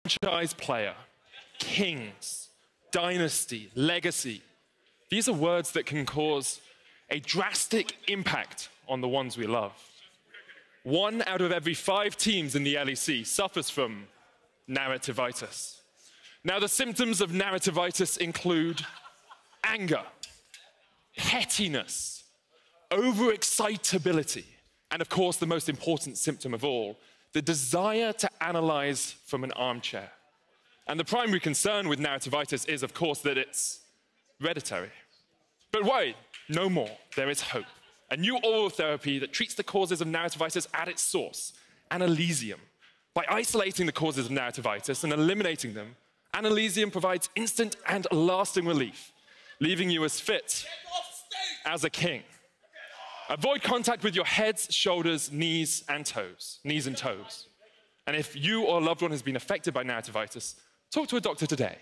franchise player, kings, dynasty, legacy. These are words that can cause a drastic impact on the ones we love. 1 out of every 5 teams in the LEC suffers from narrativitis. Now, the symptoms of narrativitis include anger, pettiness, overexcitability, and of course, the most important symptom of all, the desire to analyze from an armchair. And the primary concern with narrativitis is, of course, that it's hereditary. But wait, no more. There is hope. A new oral therapy that treats the causes of narrativitis at its source, Analesium. By isolating the causes of narrativitis and eliminating them, Analesium provides instant and lasting relief, leaving you as fit as a king. Avoid contact with your heads, shoulders, knees, and toes. And if you or a loved one has been affected by narrativitis, talk to a doctor today.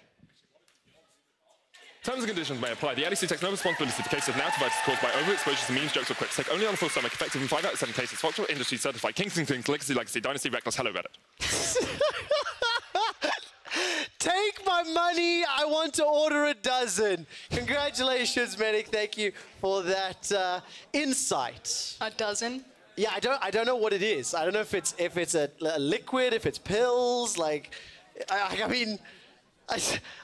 Terms and conditions may apply. The LEC takes no responsibility for cases of narrativitis caused by overexposure to memes, jokes, or quips. Take only on a full stomach, effective in 5 out of 7 cases. Foxtrot Industry certified. Kings, Legacy, Dynasty, Rekkles. Hello, Reddit. Take my money. I want to order a dozen. Congratulations, Medic. Thank you for that insight. A dozen? Yeah, I don't know what it is. I don't know if it's a liquid, if it's pills. Like, I mean. I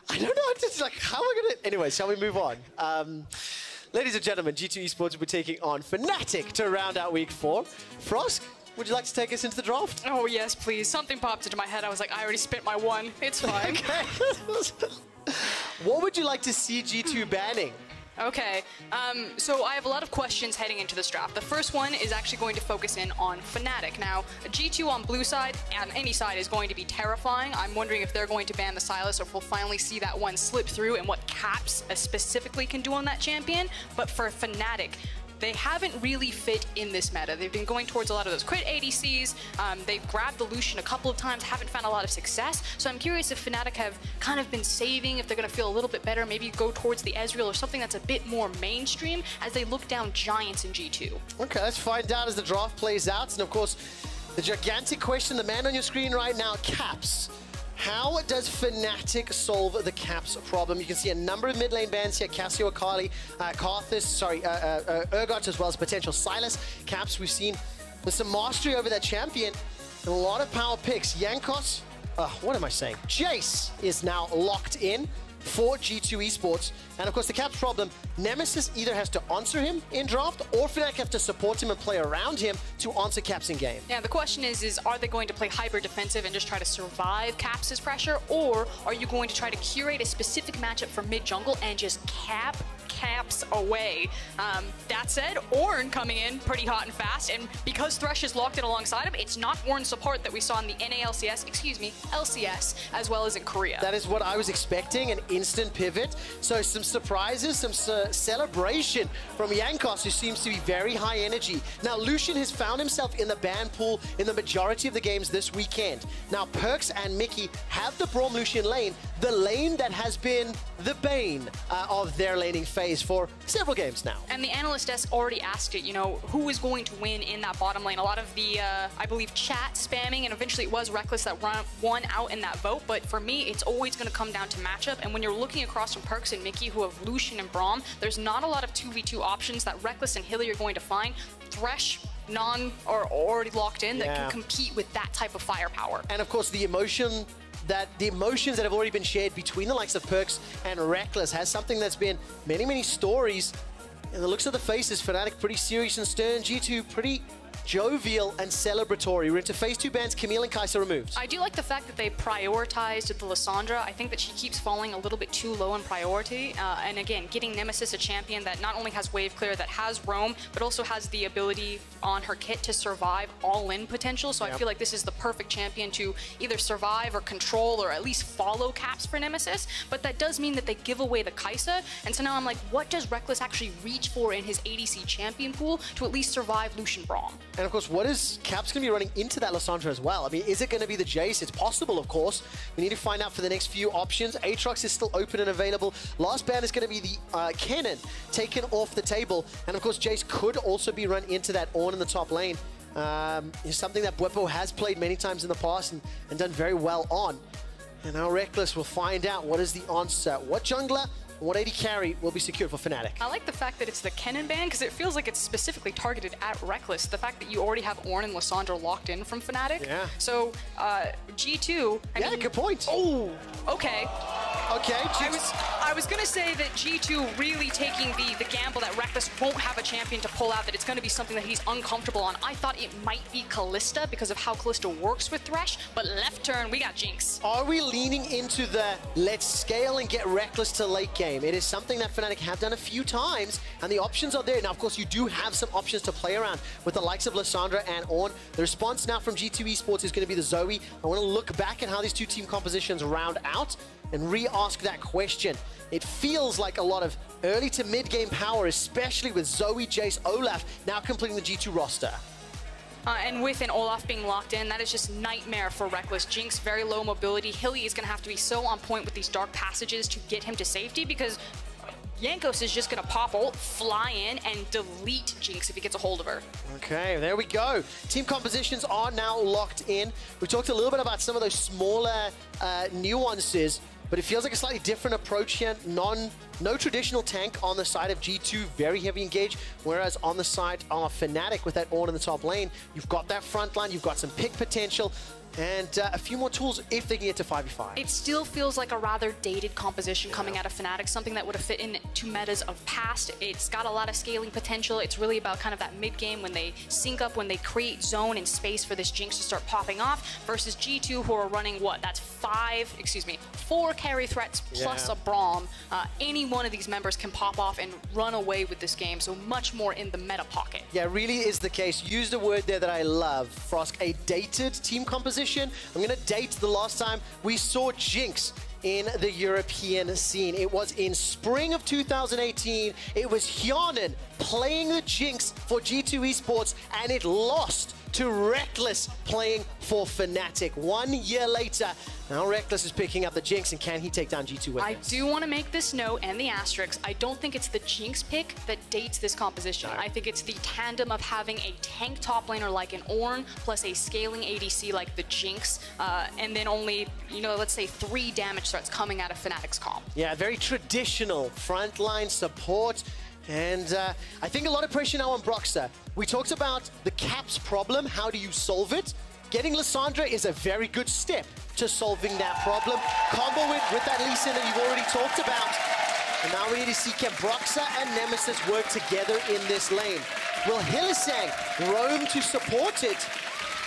don't know, just like, how am I going to... Anyway, shall we move on? Ladies and gentlemen, G2 Esports will be taking on Fnatic to round out week 4. Frosk, would you like to take us into the draft? Oh, yes, please. Something popped into my head. I was like, I already spent my 1. It's fine. Okay. What would you like to see G2 banning? Okay, so I have a lot of questions heading into this draft. The first one is actually going to focus in on Fnatic. Now, a G2 on blue side, on any side, is going to be terrifying. I'm wondering if they're going to ban the Sylas or if we'll finally see that one slip through and what Caps specifically can do on that champion. But for Fnatic, they haven't really fit in this meta. They've been going towards a lot of those crit ADCs. They've grabbed the Lucian a couple of times, haven't found a lot of success. So I'm curious if Fnatic have kind of been saving, if they're going to feel a little bit better, maybe go towards the Ezreal or something that's a bit more mainstream as they look down giants in G2. Okay, let's find out as the draft plays out. And of course, the gigantic question, the man on your screen right now, Caps. How does Fnatic solve the Caps problem? You can see a number of mid lane bans here. Cassio, Akali, Urgot, as well as potential Sylas. Caps, we've seen with some mastery over that champion. A lot of power picks. Jankos, what am I saying? Jace is now locked in for G2 Esports. And of course, the Caps problem, Nemesis either has to answer him in draft or Fnatic have to support him and play around him to answer Caps in game. Yeah, the question is are they going to play hyper defensive and just try to survive Caps' pressure, or are you going to try to curate a specific matchup for mid jungle and just Caps away? That said, Ornn coming in pretty hot and fast, and because Thresh is locked in alongside him, it's not Ornn's support that we saw in the LCS, as well as in Korea. That is what I was expecting, an instant pivot. So some surprises, some celebration from Jankos, who seems to be very high energy. Now, Lucian has found himself in the ban pool in the majority of the games this weekend. Now, Perks and Mickey have the Braum Lucian lane, the lane that has been the bane of their laning phase for several games now. And the analyst desk already asked it, you know, who is going to win in that bottom lane? A lot of the, I believe, chat spamming, and eventually it was Rekkles that won out in that vote. But for me, it's always going to come down to matchup. And when you're looking across from Perks and Mickey, who have Lucian and Braum, there's not a lot of 2v2 options that Rekkles and Hilly are going to find. Thresh, or already locked in, that can compete with that type of firepower. And of course, the emotions that have already been shared between the likes of Perks and Rekkles has something that's been many stories. And the looks of the faces, Fnatic pretty serious and stern, G2 pretty jovial and celebratory. We're into phase 2 bans, Camille and Kai'Sa removed. I do like the fact that they prioritized the Lissandra. I think that she keeps falling a little bit too low in priority. And again, getting Nemesis a champion that not only has wave clear, that has roam, but also has the ability on her kit to survive all-in potential. So I feel like this is the perfect champion to either survive or control or at least follow Caps for Nemesis. But that does mean that they give away the Kai'Sa. And so now I'm like, what does Rekkles actually reach for in his ADC champion pool to at least survive Lucian Braum? And of course, what is Caps going to be running into that Lissandra as well? I mean, is it going to be the Jace? It's possible, of course. We need to find out for the next few options. Aatrox is still open and available. Last ban is going to be the Kennen taken off the table. And of course, Jace could also be run into that Ornn in the top lane. It's something that Bwepo has played many times in the past and done very well on. And now Rekkles will find out what is the answer. What jungler and what AD carry will be secured for Fnatic? I like the fact that it's the Kennen ban because it feels like it's specifically targeted at Rekkles. The fact that you already have Ornn and Lissandra locked in from Fnatic. Yeah. So G2. I mean, good point. Oh, okay. Okay. I was gonna say that G2 really taking the gamble that Rekkles won't have a champion to pull out, that it's gonna be something that he's uncomfortable on. I thought it might be Kalista because of how Kalista works with Thresh, but left turn, we got Jinx. Are we leaning into the let's scale and get Rekkles to late game? It is something that Fnatic have done a few times, and the options are there. Now, of course, you do have some options to play around with the likes of Lissandra and Ornn. The response now from G2 Esports is gonna be the Zoe. I wanna look back at how these two team compositions round out and re-ask that question. It feels like a lot of early to mid-game power, especially with Zoe, Jace, Olaf now completing the G2 roster. And with an Olaf being locked in, that is just nightmare for Rekkles. Jinx, very low mobility. Hilly is going to have to be so on point with these dark passages to get him to safety because Jankos is just going to pop ult, fly in, and delete Jinx if he gets a hold of her. Okay, there we go. Team compositions are now locked in. We talked a little bit about some of those smaller nuances, but it feels like a slightly different approach here. No traditional tank on the side of G2, very heavy engage, whereas on the side of Fnatic with that Ornn in the top lane, you've got that front line, you've got some pick potential, and a few more tools if they can get to 5v5. It still feels like a rather dated composition coming out of Fnatic, something that would have fit into metas of past. It's got a lot of scaling potential. It's really about kind of that mid-game when they sync up, when they create zone and space for this Jinx to start popping off, versus G2 who are running, what, that's 4 carry threats plus a Braum. Any one of these members can pop off and run away with this game, so much more in the meta pocket. Yeah, it really is the case. Used a word there that I love, Frosk, a dated team composition. I'm going to date the last time we saw Jinx in the European scene. It was in spring of 2018. It was Hjarnan playing the Jinx for G2 Esports, and it lost to Rekkles playing for Fnatic. 1 year later, now Rekkles is picking up the Jinx, and can he take down G2 with this? I do want to make this note and the asterisk. I don't think it's the Jinx pick that dates this composition. No. I think it's the tandem of having a tank top laner like an Ornn plus a scaling ADC like the Jinx, and then only, let's say 3 damage threats coming out of Fnatic's comp. Yeah, very traditional frontline support. And I think a lot of pressure now on Broxah. We talked about the caps problem. How do you solve it? Getting Lissandra is a very good step to solving that problem. Combo with that Lucian that you've already talked about. And now we need to see can Broxah and Nemesis work together in this lane. Will Hylissang roam to support it?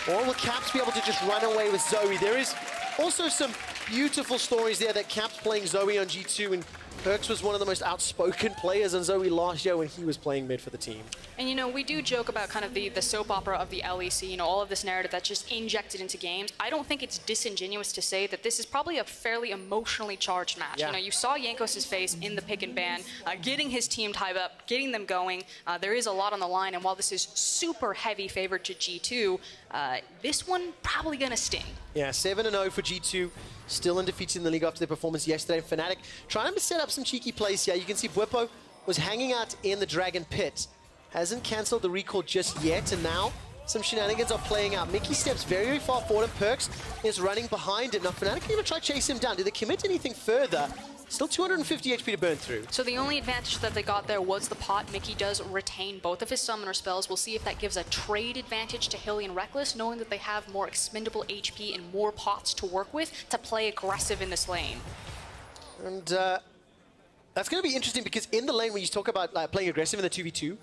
Or will Caps be able to just run away with Zoe? There is also some beautiful stories there that Caps playing Zoe on G2, and Perks was one of the most outspoken players on Zoe last year when he was playing mid for the team. And we do joke about kind of the soap opera of the LEC, all of this narrative that's just injected into games. I don't think it's disingenuous to say that this is probably a fairly emotionally charged match. Yeah. You saw Jankos' face in the pick and ban, getting his team tied up, getting them going. There is a lot on the line, and while this is super heavy favored to G2, this one probably gonna sting. Yeah, 7-0 for G2. Still undefeated in the league after their performance yesterday. Fnatic trying to set up some cheeky plays here. You can see Bwipo was hanging out in the Dragon Pit. Hasn't cancelled the recall just yet, and now some shenanigans are playing out. Mickey steps very, very far forward, and Perks is running behind it. Now Fnatic are going to try to chase him down. Did they commit anything further? Still 250 HP to burn through. So the only advantage that they got there was the pot. Mickey does retain both of his summoner spells. We'll see if that gives a trade advantage to Hilly and Rekkles, knowing that they have more expendable HP and more pots to work with to play aggressive in this lane. And that's going to be interesting because in the lane, when you talk about playing aggressive in the 2v2,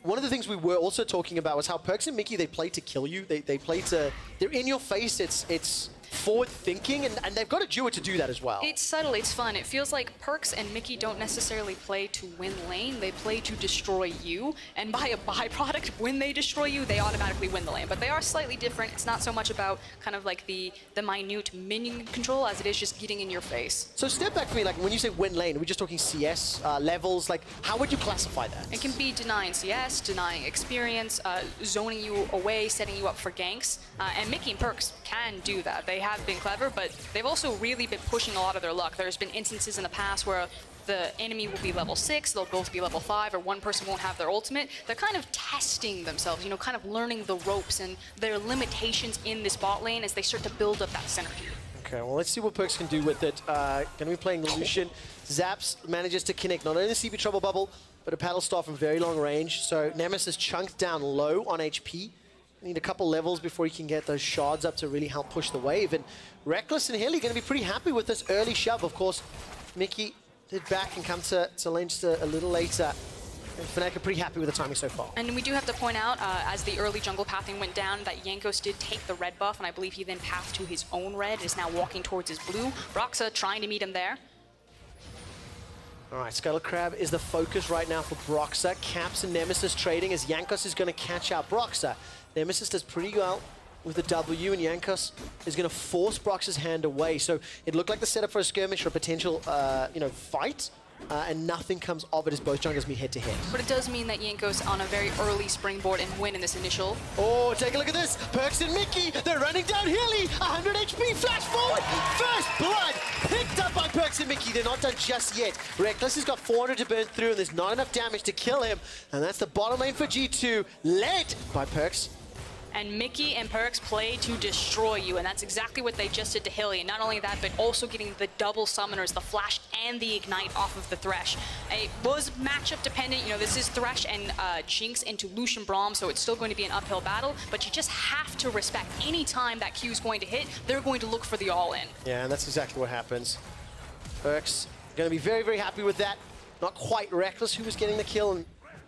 one of the things we were also talking about was how Perks and Mickey, they play to kill you. They play to, they're in your face. It's forward thinking, and they've got a duo to do that as well. It's subtle, it's fun. It feels like Perks and Mickey don't necessarily play to win lane, they play to destroy you, and by a byproduct, when they destroy you, they automatically win the lane. But they are slightly different. It's not so much about kind of like the minute minion control as it is just getting in your face. So step back for me, like when you say win lane, are we just talking CS levels? Like, how would you classify that? It can be denying CS, denying experience, zoning you away, setting you up for ganks, and Mickey and Perks can do that. They have been clever, but they've also really been pushing a lot of their luck. There's been instances in the past where the enemy will be level 6, they'll both be level 5, or one person won't have their ultimate. They're kind of testing themselves, kind of learning the ropes and their limitations in this bot lane as they start to build up that synergy. Okay, well, let's see what Perks can do with it. Going to be playing Lucian. Zaps manages to connect not only the CB Trouble Bubble, but a Paddle Star from very long range. So Nemesis chunked down low on HP. Need a couple levels before he can get those shards up to really help push the wave. And Rekkles and Hilly going to be pretty happy with this early shove. Of course, Mickey did back and come to lane just a little later. And Fnatic are pretty happy with the timing so far. And we do have to point out, as the early jungle pathing went down, that Jankos did take the red buff, and I believe he then pathed to his own red, is now walking towards his blue. Broxa trying to meet him there. All right, Scuttle Crab is the focus right now for Broxa. Caps and Nemesis trading as Jankos is going to catch out Broxa. Nemesis does pretty well with the W, and Jankos is going to force Broxa's hand away. So it looked like the setup for a skirmish or a potential, fight. And nothing comes of it as both junglers meet head-to-head. But it does mean that Jankos on a very early springboard and win in this initial. Oh, take a look at this. Perks and Mickey, they're running down Hilly. 100 HP, flash forward. First blood picked up by Perks and Mickey. They're not done just yet. Rekkles has got 400 to burn through, and there's not enough damage to kill him. And that's the bottom lane for G2, led by Perks. And Mickey and Perks play to destroy you, and that's exactly what they just did to Hilly. And not only that, but also getting the double summoners, the flash and the ignite off of the Thresh. It was matchup dependent. You know, this is Thresh and Jinx into Lucian Braum, so it's still going to be an uphill battle, but you just have to respect any time that Q is going to hit, they're going to look for the all-in. Yeah, and that's exactly what happens. Perks going to be very, very happy with that. Not quite Rekkles who was getting the kill, and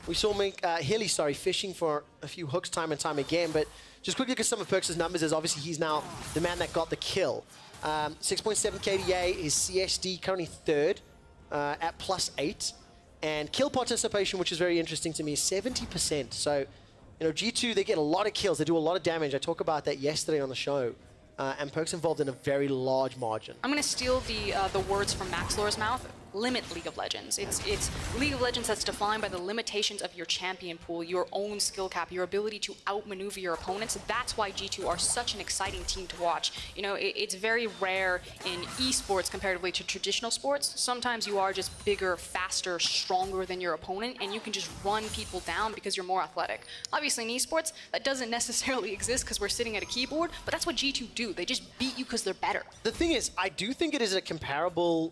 we saw Hilly, fishing for a few hooks time and time again, but just quickly look at some of Perks' numbers, as obviously he's now the man that got the kill. 6.7 KDA, his CSD currently third at +8, and kill participation, which is very interesting to me, is 70%. So, you know, G2, they get a lot of kills, they do a lot of damage. I talked about that yesterday on the show. And Perk's involved in a very large margin. I'm going to steal the words from Max Lore's mouth. Limit League of Legends. It's League of Legends that's defined by the limitations of your champion pool, your own skill cap, your ability to outmaneuver your opponents. That's why G2 are such an exciting team to watch. You know, it's very rare in esports comparatively to traditional sports. Sometimes you are just bigger, faster, stronger than your opponent, and you can just run people down because you're more athletic. Obviously in esports, that doesn't necessarily exist because we're sitting at a keyboard, but that's what G2 do. They just beat you because they're better. The thing is, I do think it is a comparable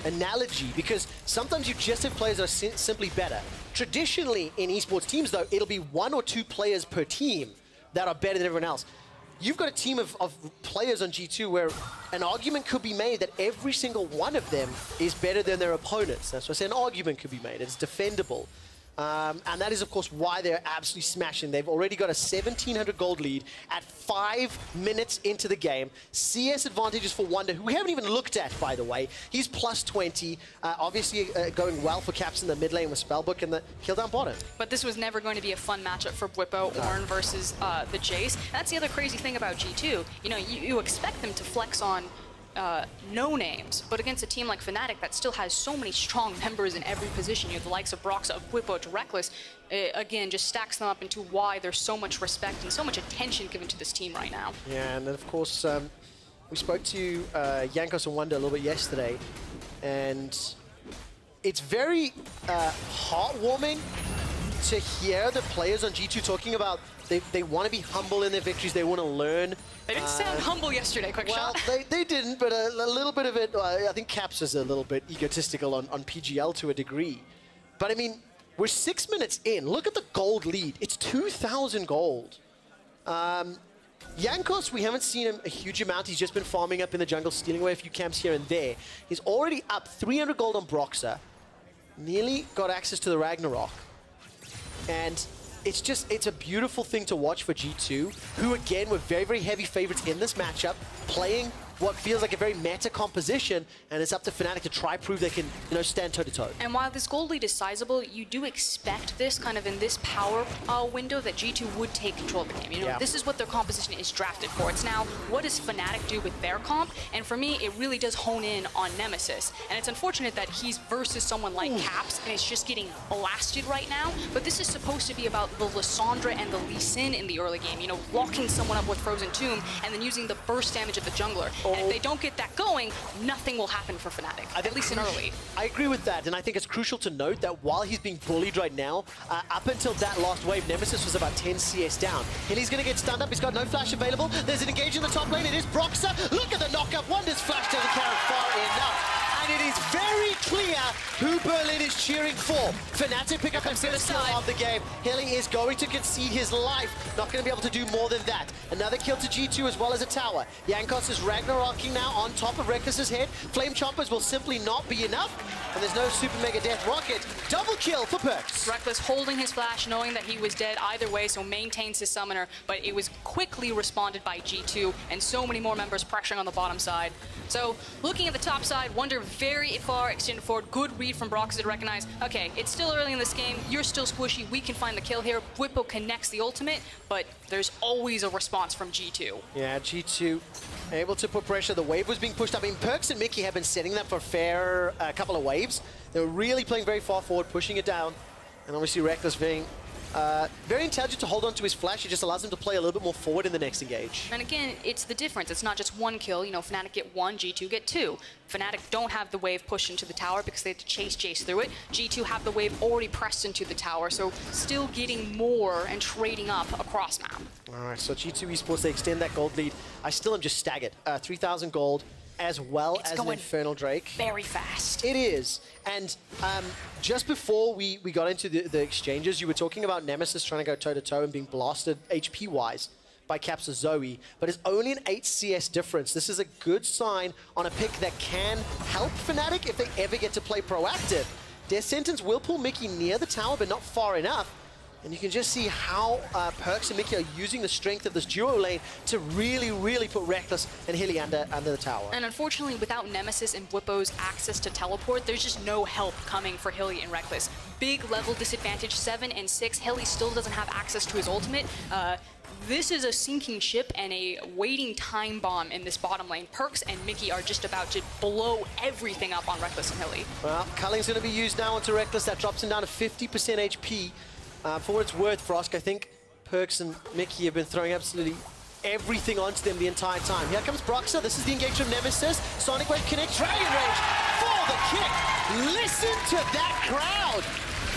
analogy, because sometimes you just have players that are simply better. Traditionally in esports teams though, it'll be 1 or 2 players per team that are better than everyone else. You've got a team of players on G2 where an argument could be made that every single one of them is better than their opponents. That's why I say an argument could be made. It's defendable. And that is, of course, why they're absolutely smashing. They've already got a 1,700 gold lead at 5 minutes into the game. CS advantages for Wonder, who we haven't even looked at, by the way. He's +20, obviously going well for Caps in the mid lane with Spellbook and the kill down bottom. But this was never going to be a fun matchup for Bwipo, Ornn versus the Jace. That's the other crazy thing about G2. You know, you expect them to flex on no names, but against a team like Fnatic that still has so many strong members in every position, you have the likes of Broxa, of Bwipo to Rekkles, again, just stacks them up into why there's so much respect and so much attention given to this team right now. Yeah, and then of course, we spoke to Jankos and Wonder a little bit yesterday, and it's very heartwarming to hear the players on G2 talking about they want to be humble in their victories, they want to learn. They didn't sound humble yesterday, quick shot. Well, they didn't, but a little bit of it, I think Caps is a little bit egotistical on PGL to a degree. But I mean, we're 6 minutes in. Look at the gold lead. It's 2,000 gold. Jankos, we haven't seen him a huge amount. He's just been farming up in the jungle, stealing away a few camps here and there. He's already up 300 gold on Broxa. Nearly got access to the Ragnarok. And it's a beautiful thing to watch for G2, who again were very, very heavy favorites in this matchup, playing what feels like a very meta composition, and it's up to Fnatic to try prove they can, you know, stand toe-to-toe. And while this gold lead is sizable, you do expect this kind of in this power window that G2 would take control of the game. You know, this is what their composition is drafted for. It's now, what does Fnatic do with their comp? And for me, it really does hone in on Nemesis. And it's unfortunate that he's versus someone like Caps, and it's just getting blasted right now. But this is supposed to be about the Lissandra and the Lee Sin in the early game. You know, locking someone up with Frozen Tomb, and then using the burst damage of the jungler. And if they don't get that going, nothing will happen for Fnatic, at least in early. I agree with that, and I think it's crucial to note that while he's being bullied right now, up until that last wave, Nemesis was about 10 CS down. Hilly's going to get stunned up. He's got no flash available. There's an engage in the top lane. It is Broxah. Look at the knockup. Wonders flash doesn't carry far enough. And it is very clear who Berlin is cheering for. Fnatic pick up a first kill of the game. Hilly is going to concede his life. Not going to be able to do more than that. Another kill to G2 as well as a tower. Jankos is Ragnarocking now on top of Rekkles' head. Flame Chompers will simply not be enough. And there's no Super Mega Death Rocket. Double kill for Perks. Rekkles holding his flash, knowing that he was dead either way, so maintains his summoner. But it was quickly responded by G2, and so many more members pressuring on the bottom side. So looking at the top side, Wonder very far extended forward. Good read from Broxah to recognize, okay, it's still early in this game. You're still squishy. We can find the kill here. Whippo connects the ultimate, but there's always a response from G2. Yeah, G2 able to put pressure. The wave was being pushed up. I mean, Perks and Mickey have been setting that for a fair couple of waves. They were really playing very far forward, pushing it down. And obviously Rekkles being very intelligent to hold on to his flash. It just allows him to play a little bit more forward in the next engage. And again, it's the difference. It's not just one kill. You know, Fnatic get one, G2 get two. Fnatic don't have the wave pushed into the tower because they have to chase Jace through it. G2 have the wave already pressed into the tower, so still getting more and trading up across map. All right, so G2 Esports, they extend that gold lead. I still am just staggered. 3,000 gold, as well as an Infernal Drake. Very fast. It is. And just before we got into the exchanges, you were talking about Nemesis trying to go toe-to-toe and being blasted HP-wise by Caps Zoe, but it's only an 8 CS difference. This is a good sign on a pick that can help Fnatic if they ever get to play proactive. Death Sentence will pull Mickey near the tower, but not far enough. And you can just see how Perks and Mickey are using the strength of this duo lane to really, really put Rekkles and Hilly under the tower. And unfortunately, without Nemesis and Whippo's access to teleport, there's just no help coming for Hilly and Rekkles. Big level disadvantage, 7 and 6. Hilly still doesn't have access to his ultimate. This is a sinking ship and a waiting time bomb in this bottom lane. Perks and Mickey are just about to blow everything up on Rekkles and Hilly. Well, Culling's going to be used now onto Rekkles. That drops him down to 50% HP. For what it's worth, Frosk, I think Perks and Mickey have been throwing absolutely everything onto them the entire time. Here comes Broxah. This is the engage from Nemesis. Sonic Wave connects. Dragon Rage for the kick. Listen to that crowd.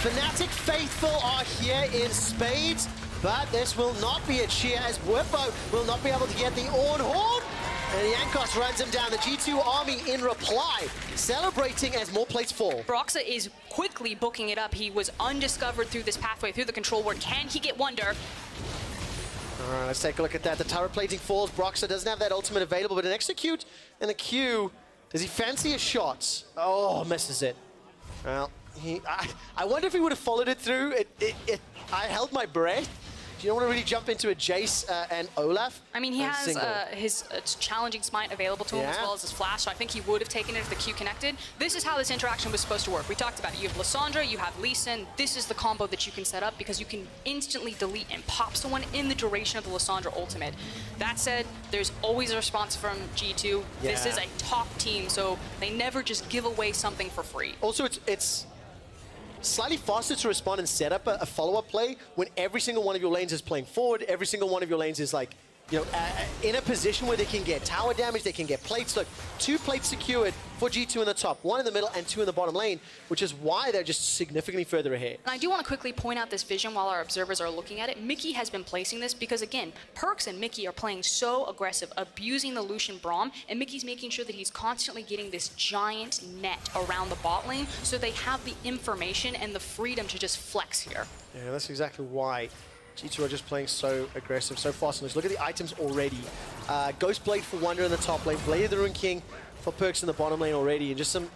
Fnatic faithful are here in spades, but this will not be a cheer as Whippo will not be able to get the Orn Horn. And Jankos runs him down. The G2 army in reply, celebrating as more plates fall. Broxah is quickly booking it up. He was undiscovered through this pathway, through the control ward. Can he get Wonder? All right, let's take a look at that. The turret plating falls. Broxah doesn't have that ultimate available, but an execute and a Q. Does he fancy a shot? Oh, misses it. Well, I wonder if he would have followed it through. I held my breath. Do you don't want to really jump into a Jace and Olaf? I mean, he has his challenging smite available to him as well as his flash, so I think he would have taken it if the Q connected. This is how this interaction was supposed to work. We talked about it. You have Lissandra, you have Lucian. This is the combo that you can set up because you can instantly delete and pop someone in the duration of the Lissandra ultimate. That said, there's always a response from G2. Yeah. This is a top team, so they never just give away something for free. Also, it's slightly faster to respond and set up a follow-up play when every single one of your lanes is playing forward, every single one of your lanes is like, you know, in a position where they can get tower damage, they can get plates. Look, 2 plates secured for G2 in the top, 1 in the middle and 2 in the bottom lane, which is why they're just significantly further ahead. And I do want to quickly point out this vision while our observers are looking at it. Mickey has been placing this because, again, Perks and Mickey are playing so aggressive, abusing the Lucian Braum, and Mickey's making sure that he's constantly getting this giant net around the bot lane so they have the information and the freedom to just flex here. Yeah, that's exactly why G2 are just playing so aggressive, so fast. Look at the items already. Ghost Blade for Wonder in the top lane, Blade of the Ruin King for Perks in the bottom lane already, and just some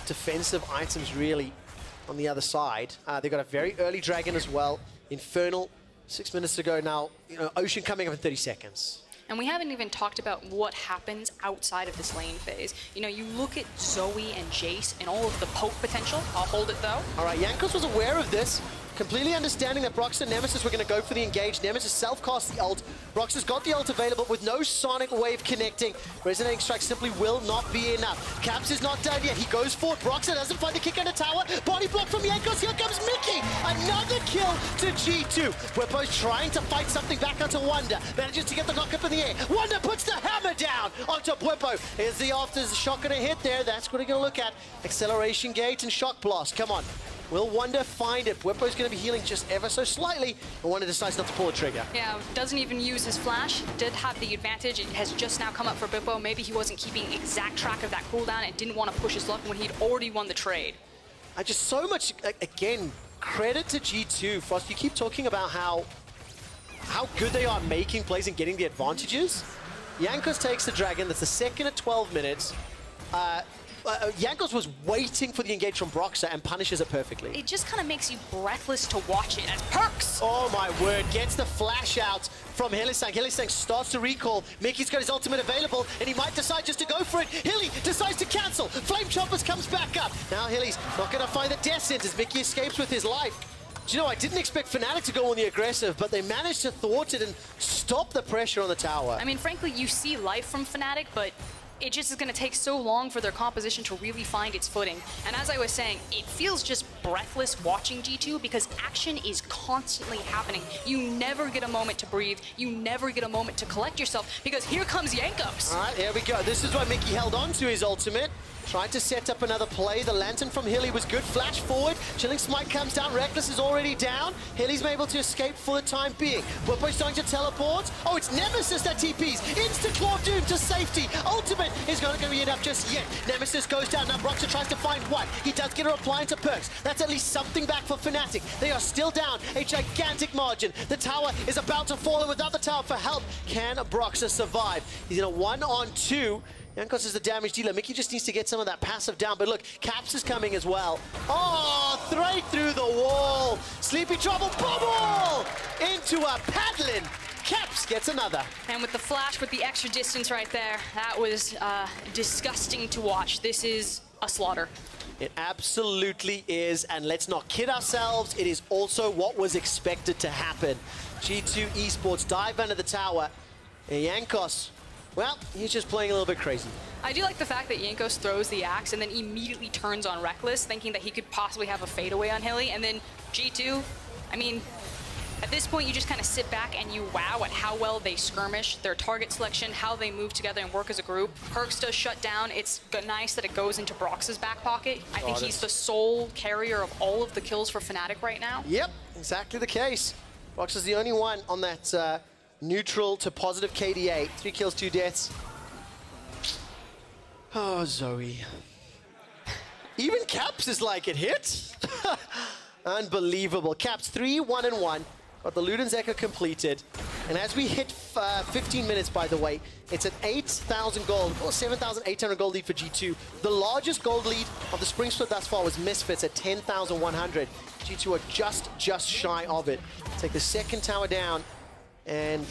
defensive items really on the other side. They got a very early Dragon as well. Infernal, 6 minutes to go now. You know, Ocean coming up in 30 seconds. And we haven't even talked about what happens outside of this lane phase. You know, you look at Zoe and Jace and all of the poke potential. I'll hold it though. All right, Jankos was aware of this. completely understanding that Brox and Nemesis were going to go for the engage. Nemesis self-cast the ult. Brox has got the ult available with no Sonic Wave connecting. Resonating Strike simply will not be enough. Caps is not done yet. He goes for it. Broxer doesn't find the kick on the tower. Body block from Jankos. Here comes Mickey. Another kill to G2. Whippo's trying to fight something back onto Wonder. Manages to get the knock up in the air. Wonder puts the hammer down onto Whippo. Here's the shot going to hit there. That's what we're going to look at. Acceleration gate and shock blast. Come on. Will Wonder find it? Whippo's going to be healing just ever so slightly, and Wonder decides not to pull the trigger. Yeah, doesn't even use his flash. Did have the advantage. It has just now come up for Whippo. Maybe he wasn't keeping exact track of that cooldown and didn't want to push his luck when he'd already won the trade. Just so much, again, credit to G2. Frost, you keep talking about how good they are making plays and getting the advantages. Jankos takes the Dragon. That's the second at 12 minutes. Jankos was waiting for the engage from Broxer and punishes it perfectly. It just kind of makes you breathless to watch it as Perks. Oh my word, gets the flash out from Hylissang. Hylissang starts to recall. Mickey's got his ultimate available and he might decide just to go for it. Hilly decides to cancel. Flame Choppers comes back up. Now Hilly's not going to find the death sentence. Mickey escapes with his life. Do you know, I didn't expect Fnatic to go on the aggressive, but they managed to thwart it and stop the pressure on the tower. I mean, frankly, you see life from Fnatic, but it just is going to take so long for their composition to really find its footing. And as I was saying, it feels just breathless watching G2 because action is constantly happening. You never get a moment to breathe. You never get a moment to collect yourself because here comes Jankos. All right, here we go. This is why Mickey held on to his ultimate. Tried to set up another play. The Lantern from Hilly was good. Flash forward. Chilling Smite comes down. Rekkles is already down. Hilly's able to escape for the time being. Whippo's starting to teleport. Oh, it's Nemesis that TPs. Instant Claw of Doom to safety. Ultimate is not going to be enough just yet. Nemesis goes down. Now Broxer tries to find one. He does get a reply into Perks. That's at least something back for Fnatic. They are still down a gigantic margin. The tower is about to fall, and without the tower for help, can Broxer survive? He's in a 1-on-2. Jankos is the damage dealer. Mickey just needs to get some of that passive down. But look, Caps is coming as well. Oh, straight through the wall. Sleepy Trouble bubble into a paddling. Caps gets another. And with the flash, with the extra distance right there, that was disgusting to watch. This is a slaughter. It absolutely is. And let's not kid ourselves. It is also what was expected to happen. G2 Esports dive under the tower. And Jankos, well, he's just playing a little bit crazy. I do like the fact that Jankos throws the axe and then immediately turns on Rekkles, thinking that he could possibly have a fadeaway on Hilly. And then G2, I mean, at this point, you just kind of sit back and you wow at how well they skirmish, their target selection, how they move together and work as a group. Perks does shut down. It's nice that it goes into Brox's back pocket. I think he's the sole carrier of all of the kills for Fnatic right now. Yep, exactly the case. Brox is the only one on that neutral to positive KDA. 3 kills, 2 deaths. Oh, Zoe. Even Caps is like, it hit? Unbelievable. Caps 3-1-1. Got the Luden's Echo completed. And as we hit 15 minutes, by the way, it's an 8,000 gold, or 7,800 gold lead for G2. The largest gold lead of the spring split thus far was Misfits at 10,100. G2 are just shy of it. Take the second tower down. And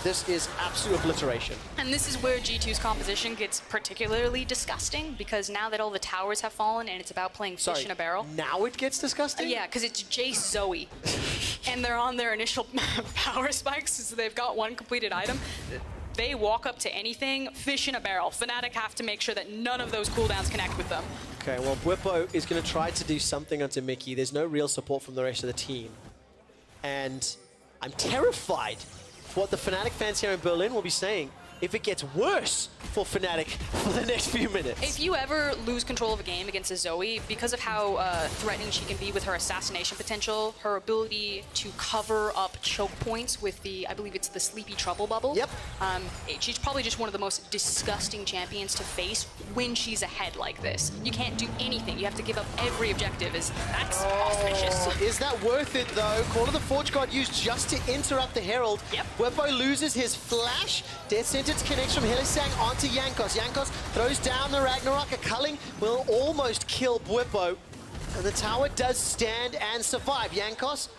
this is absolute obliteration. And this is where G2's composition gets particularly disgusting, because now that all the towers have fallen and it's about playing fish in a barrel. Now it gets disgusting? Yeah, because it's Jace Zoe. And they're on their initial power spikes, so they've got one completed item. They walk up to anything, fish in a barrel. Fnatic have to make sure that none of those cooldowns connect with them. Okay, well, Whippo is going to try to do something onto Mickey. There's no real support from the rest of the team. And I'm terrified for what the Fnatic fans here in Berlin will be saying if it gets worse for Fnatic for the next few minutes. If you ever lose control of a game against a Zoe, because of how threatening she can be with her assassination potential, her ability to cover up choke points with the, I believe it's the Sleepy Trouble bubble. Yep. She's probably just one of the most disgusting champions to face when she's ahead like this. You can't do anything. You have to give up every objective. That's auspicious. Is that worth it, though? Call of the Forge God used just to interrupt the Herald. Yep. Whippo loses his flash. Death Sentence connects from Hylissang onto Jankos. Jankos throws down the Ragnarok. A culling will almost kill Whippo. And the tower does stand and survive. Jankos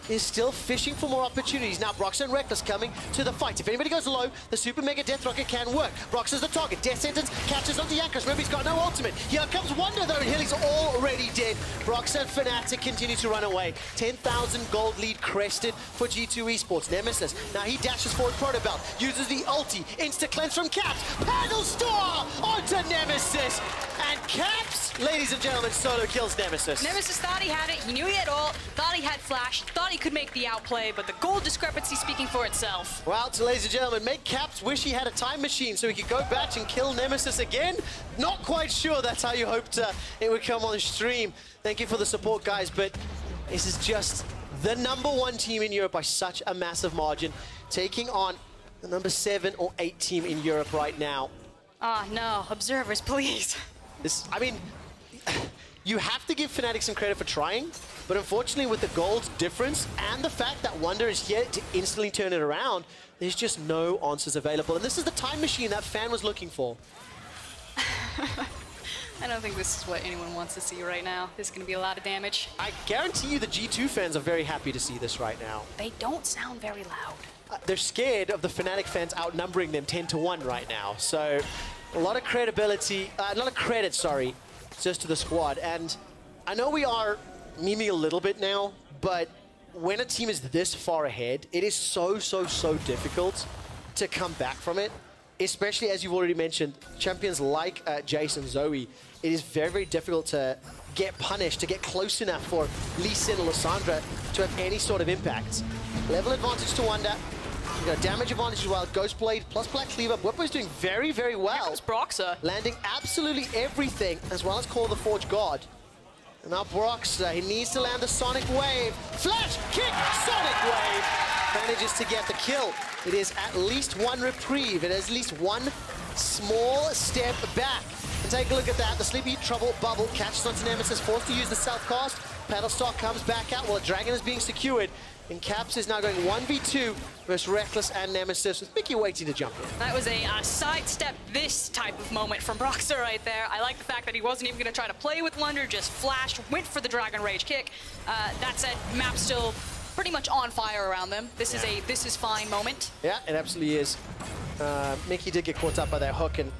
is still fishing for more opportunities. Now Brox and Rekkles coming to the fight. If anybody goes low, the Super Mega Death Rocket can work. Brox is the target. Death Sentence catches onto Jankos. Remember, he's got no ultimate. Here comes Wonder, though, and Hilly's already dead. Brox and Fnatic continue to run away. 10,000 gold lead crested for G2 Esports. Nemesis, now he dashes forward Protobelt, uses the ulti, insta-cleanse from Caps. Paddle Store onto Nemesis. And Caps, ladies and gentlemen, solo kills Nemesis. Nemesis thought he had it, he knew he had ult, thought he had flash, thought he could make the outplay, but the gold discrepancy speaking for itself. Well, so ladies and gentlemen, make Caps wish he had a time machine so he could go back and kill Nemesis again. Not quite sure that's how you hoped it would come on the stream. Thank you for the support, guys, but this is just the #1 team in Europe by such a massive margin, taking on the number 7 or 8 team in Europe right now. Ah, no, observers, please. I mean, you have to give Fnatic some credit for trying, but unfortunately with the gold difference and the fact that Wonder is here to instantly turn it around, there's just no answers available. And this is the time machine that fan was looking for. I don't think this is what anyone wants to see right now. There's going to be a lot of damage. I guarantee you the G2 fans are very happy to see this right now. They don't sound very loud. They're scared of the Fnatic fans outnumbering them 10-1 right now. So a lot of credibility, a lot of credit, sorry, just to the squad. And I know we are memeing a little bit now, but when a team is this far ahead, it is so difficult to come back from it. Especially, as you've already mentioned, champions like Jace and Zoe, it is very difficult to get punished, to get close enough for Lucian or Lissandra to have any sort of impact. Level advantage to Wonder. You got damage advantage as well. Ghost Blade plus Black Cleaver. Whippo is doing very well. Here comes Broxa. Landing absolutely everything, as well as Call the Forge God. And now Broxa, he needs to land the Sonic Wave. Flash, kick, Sonic Wave. Manages to get the kill. It is at least one reprieve. It is at least one small step back. And take a look at that. The Sleepy Trouble Bubble catches onto Nemesis, forced to use the self-cast. Paddlestar comes back out while the Dragon is being secured. And Caps is now going 1v2 versus Rekkles and Nemesis, with Mickey waiting to jump in. That was a sidestep this type of moment from Broxa right there. I like the fact that he wasn't even going to try to play with Wonder, just flashed, went for the Dragon Rage kick. That said, map still pretty much on fire around them. This is a this is fine moment. Yeah, it absolutely is. Mickey did get caught up by that hook, and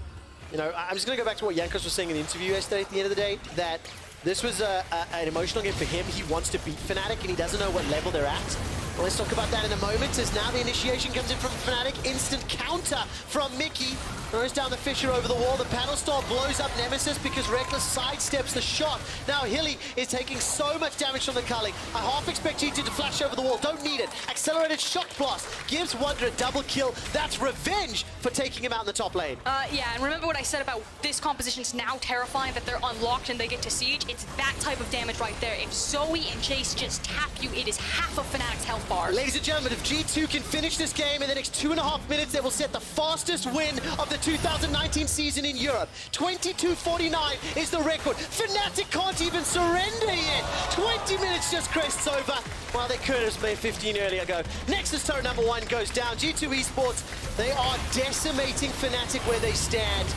you know, I'm just going to go back to what Jankos was saying in the interview yesterday at the end of the day, that this was an emotional game for him. He wants to beat Fnatic, and he doesn't know what level they're at. Well, let's talk about that in a moment, as now the initiation comes in from Fnatic. Instant counter from Mickey. Throws down the Fissure over the wall. The Paddle Star blows up Nemesis because Rekkles sidesteps the shot. Now Hilly is taking so much damage from the culling. I half expect G2 to flash over the wall. Don't need it. Accelerated Shock Blast gives Wonder a double kill. That's revenge for taking him out in the top lane. Yeah, and remember what I said about this composition's now terrifying, that they're unlocked and they get to siege? It's that type of damage right there. If Zoe and Chase just tap you, it is half of Fnatic's health bar. Ladies and gentlemen, if G2 can finish this game in the next 2.5 minutes, they will set the fastest win of the 2019 season in Europe. 22:49 is the record. Fnatic can't even surrender yet. 20 minutes just crests over. Well, they could have played 15 earlier ago. Nexus turret #1 goes down. G2 Esports, they are decimating Fnatic where they stand.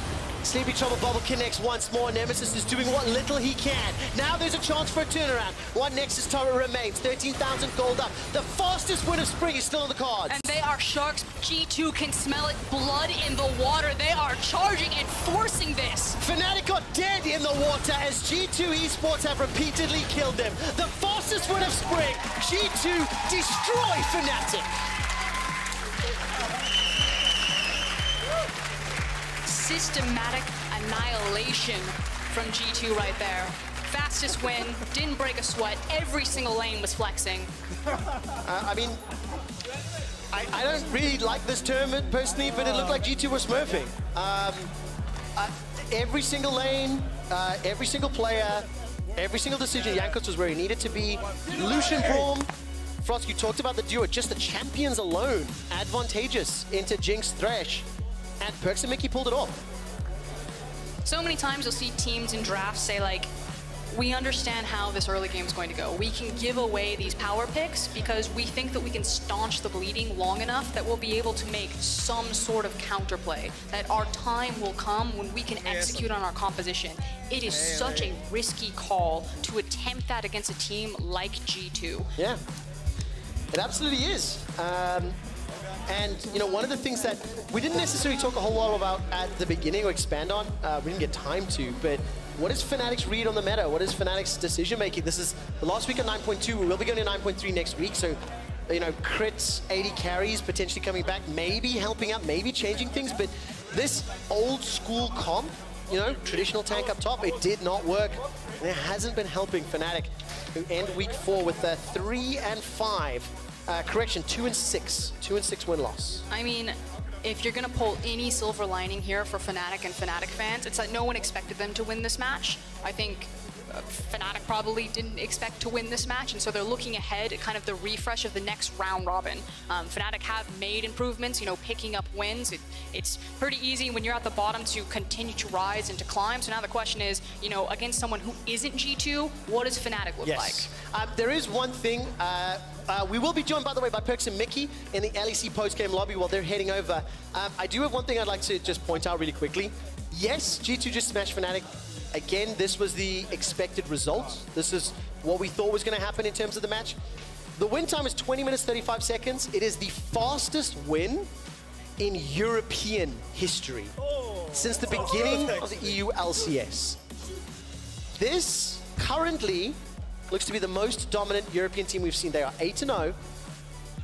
Sleepy Trouble Bubble connects once more. Nemesis is doing what little he can. Now there's a chance for a turnaround. One Nexus turret remains. 13,000 gold up. The fastest win of spring is still on the cards. And they are sharks. G2 can smell it. Blood in the water. They are charging and forcing this. Fnatic are dead in the water as G2 Esports have repeatedly killed them. The fastest win of spring. G2 destroy Fnatic. Systematic annihilation from G2 right there. Fastest win, didn't break a sweat, every single lane was flexing. I mean, I don't really like this term personally, but it looked like G2 was smurfing. Every single lane, every single player, every single decision, Jankos was where he needed to be. Lucian Braum, Frost, you talked about the duo, just the champions alone, advantageous into Jinx Thresh. And Perks and Mickey pulled it off. So many times you'll see teams in drafts say, like, we understand how this early game is going to go. We can give away these power picks because we think that we can staunch the bleeding long enough that we'll be able to make some sort of counterplay, that our time will come when we can execute on our composition. It is such a risky call to attempt that against a team like G2. Yeah. It absolutely is. And, you know, one of the things that we didn't necessarily talk a whole lot about at the beginning or expand on, we didn't get time to, but what is Fnatic's read on the meta? What is Fnatic's decision making? This is the last week at 9.2. We will be going to 9.3 next week. So, you know, crits, 80 carries potentially coming back, maybe helping out, maybe changing things. But this old school comp, you know, traditional tank up top, it did not work. And it hasn't been helping Fnatic, who end week 4 with a 3-5. Correction, 2-6. 2-6 win-loss. I mean, if you're going to pull any silver lining here for Fnatic and Fnatic fans, it's that no one expected them to win this match. I think Fnatic probably didn't expect to win this match, and so they're looking ahead at kind of the refresh of the next round robin. Fnatic have made improvements, you know, picking up wins. It's pretty easy when you're at the bottom to continue to rise and to climb. So now the question is, you know, against someone who isn't G2, what does Fnatic look like? There is one thing. We will be joined, by the way, by Perks and Mickey in the LEC post-game lobby while they're heading over. I do have one thing I'd like to just point out really quickly. Yes, G2 just smashed Fnatic. Again, this was the expected result. This is what we thought was going to happen in terms of the match. The win time is 20 minutes, 35 seconds. It is the fastest win in European history since the beginning of the EU LCS. This currently looks to be the most dominant European team we've seen. They are 8-0.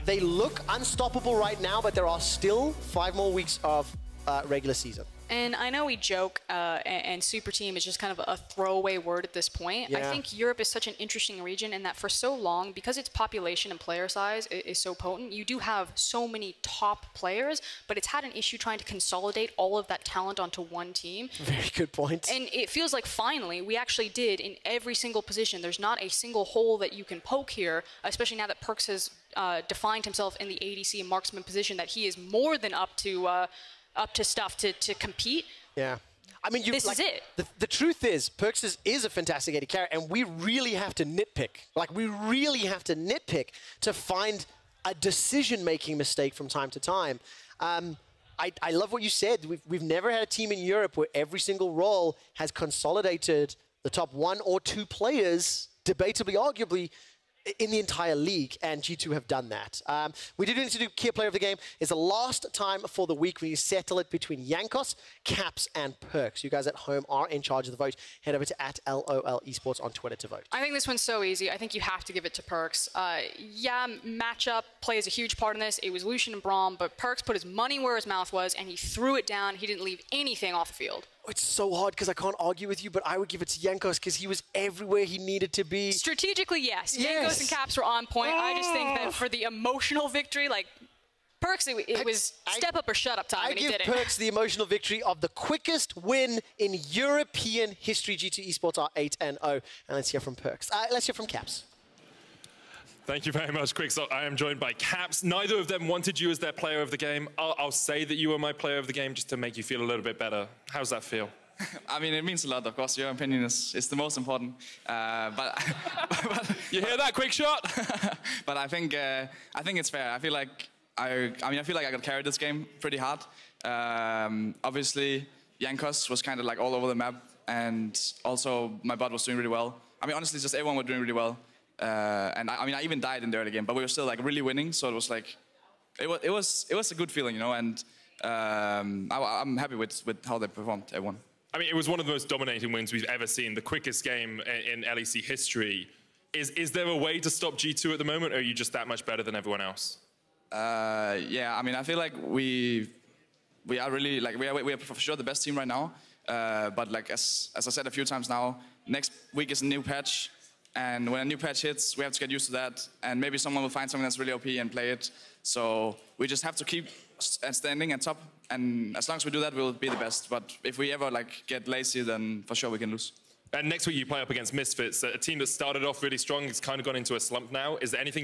They look unstoppable right now, but there are still 5 more weeks of regular season. And I know we joke, and super team is just kind of a throwaway word at this point. Yeah. I think Europe is such an interesting region in that for so long, because its population and player size is so potent, you do have so many top players, but it's had an issue trying to consolidate all of that talent onto one team. Very good point. And it feels like finally we actually did in every single position. There's not a single hole that you can poke here, especially now that Perks has defined himself in the ADC and marksman position, that he is more than up to stuff to compete. Yeah. I mean, this is it. The truth is, Perks is a fantastic AD carry, and we really have to nitpick. Like, we really have to nitpick to find a decision-making mistake from time to time. I love what you said. We've never had a team in Europe where every single role has consolidated the top 1 or 2 players, debatably, arguably, in the entire league, and G2 have done that. We did need to do key player of the game. It's the last time for the week when you settle it between Jankos, Caps, and Perks. You guys at home are in charge of the vote. Head over to @LOL Esports on Twitter to vote. I think this one's so easy. I think you have to give it to Perks. Yeah, matchup plays a huge part in this. It was Lucian and Braum, but Perks put his money where his mouth was, and he threw it down. He didn't leave anything off the field. It's so hard because I can't argue with you, but I would give it to Jankos because he was everywhere he needed to be. Strategically, yes. Jankos and Caps were on point. I just think that for the emotional victory, like, Perks, it was step up or shut up time, and he did it. I give Perks the emotional victory of the quickest win in European history. G2 Esports are 8-0. And let's hear from Perks. Let's hear from Caps. Thank you very much, Quick. So I am joined by Caps. Neither of them wanted you as their player of the game. I'll say that you were my player of the game just to make you feel a little bit better. How's that feel? I mean, it means a lot, of course. Your opinion is the most important. But you hear that, Quick Shot? But I think it's fair. I feel like I got carried this game pretty hard. Obviously, Jankos was kind of like all over the map, and also my bot was doing really well. I mean, honestly, just everyone was doing really well. And I even died in the early game, but we were still like really winning. So it was like, it was a good feeling, you know. And I'm happy with how they performed, everyone. I mean, it was one of the most dominating wins we've ever seen. The quickest game in LEC history. Is there a way to stop G2 at the moment, or are you just that much better than everyone else? Yeah, I mean, I feel like we are really like we are for sure the best team right now. But like as I said a few times now, next week is a new patch. And when a new patch hits, we have to get used to that. And maybe someone will find something that's really OP and play it. So we just have to keep standing at top. And as long as we do that, we'll be the best. But if we ever like get lazy, then for sure we can lose. And next week you play up against Misfits, a team that started off really strong. It's kind of gone into a slump now. Is there anything